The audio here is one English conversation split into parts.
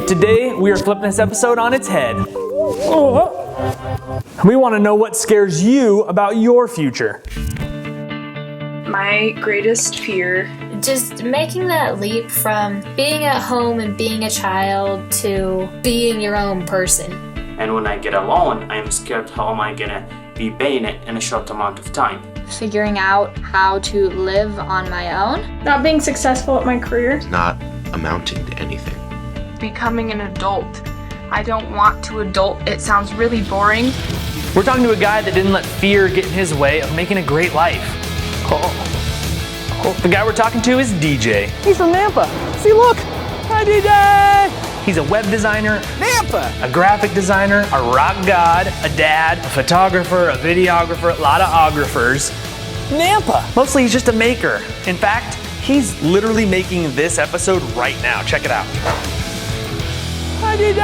Today, we are flipping this episode on its head. We want to know what scares you about your future. My greatest fear. Just making that leap from being at home and being a child to being your own person. And when I get alone, I'm scared how am I gonna be paying it in a short amount of time. Figuring out how to live on my own. Not being successful at my career. Not amounting to anything. Becoming an adult. I don't want to adult. It sounds really boring. We're talking to a guy that didn't let fear get in his way of making a great life. The guy we're talking to is DJ. He's from Nampa. See, look. Hi, DJ. He's a web designer, Nampa, a graphic designer, a rock god, a dad, a photographer, a videographer, a lot of ographers. Nampa. Mostly he's just a maker. In fact, he's literally making this episode right now. Check it out. Hi, DJ.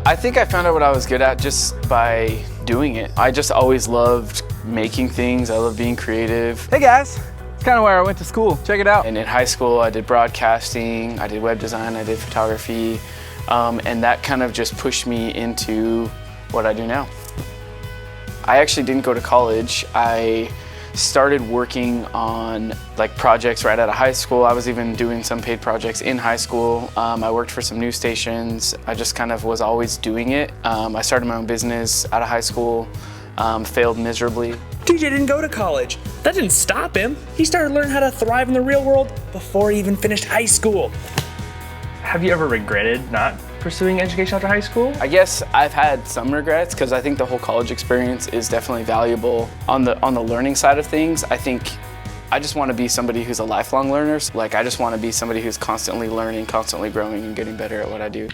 I think I found out what I was good at just by doing it. I just always loved making things. I love being creative. Hey guys, it's kind of where I went to school. Check it out. And in high school, I did broadcasting, I did web design, I did photography, and that kind of just pushed me into what I do now. I actually didn't go to college. I started working on projects right out of high school. I was even doing some paid projects in high school. I worked for some news stations. I just kind of was always doing it. I started my own business out of high school, failed miserably. DJ didn't go to college. That didn't stop him. He started learning how to thrive in the real world before he even finished high school. Have you ever regretted not pursuing education after high school? I guess I've had some regrets because I think the whole college experience is definitely valuable. On the learning side of things, I think I just want to be somebody who's a lifelong learner. I just want to be somebody who's constantly learning, constantly growing, and getting better at what I do.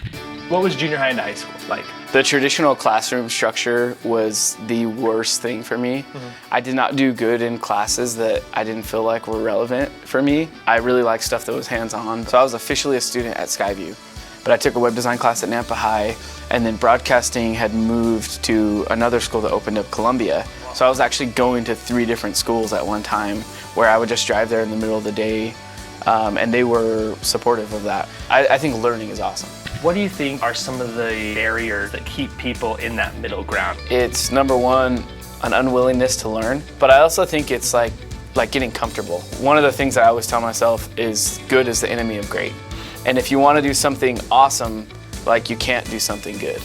What was junior high and high school like? The traditional classroom structure was the worst thing for me. I did not do good in classes that I didn't feel like were relevant for me. I really liked stuff that was hands-on. So I was officially a student at Skyview, but I took a web design class at Nampa High, and then broadcasting had moved to another school that opened up Columbia. So I was actually going to 3 different schools at one time where I would just drive there in the middle of the day, and they were supportive of that. I think learning is awesome. What do you think are some of the barriers that keep people in that middle ground? It's number one, an unwillingness to learn, but I also think it's like getting comfortable. One of the things that I always tell myself is good is the enemy of great. And if you want to do something awesome, you can't do something good.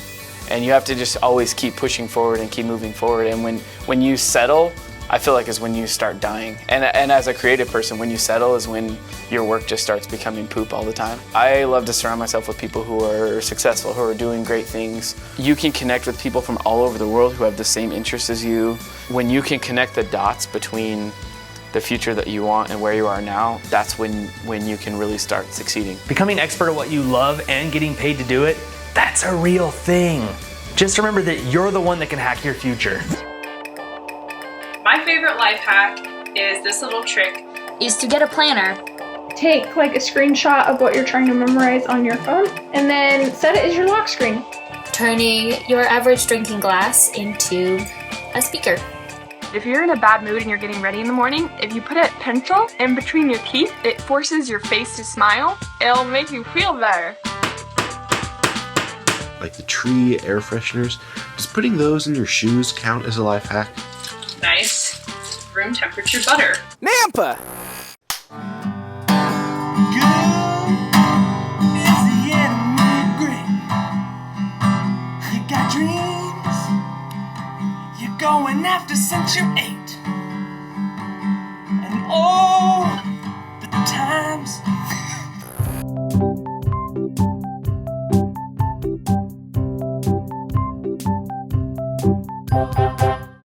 And you have to just always keep pushing forward and keep moving forward. And when you settle, I feel like is when you start dying. And as a creative person, when you settle is when your work just starts becoming poop all the time. I love to surround myself with people who are successful, who are doing great things. You can connect with people from all over the world who have the same interests as you. When you can connect the dots between the future that you want and where you are now, that's when you can really start succeeding. Becoming expert at what you love and getting paid to do it, that's a real thing. Just remember that you're the one that can hack your future. My favorite life hack is this little trick. Is to get a planner. Take a screenshot of what you're trying to memorize on your phone and then set it as your lock screen. Turning your average drinking glass into a speaker. If you're in a bad mood and you're getting ready in the morning, if you put a pencil in between your teeth, it forces your face to smile. It'll make you feel better. Like the tree air fresheners, does putting those in your shoes count as a life hack? Nice room temperature butter. Nampa! Going after since you're 8.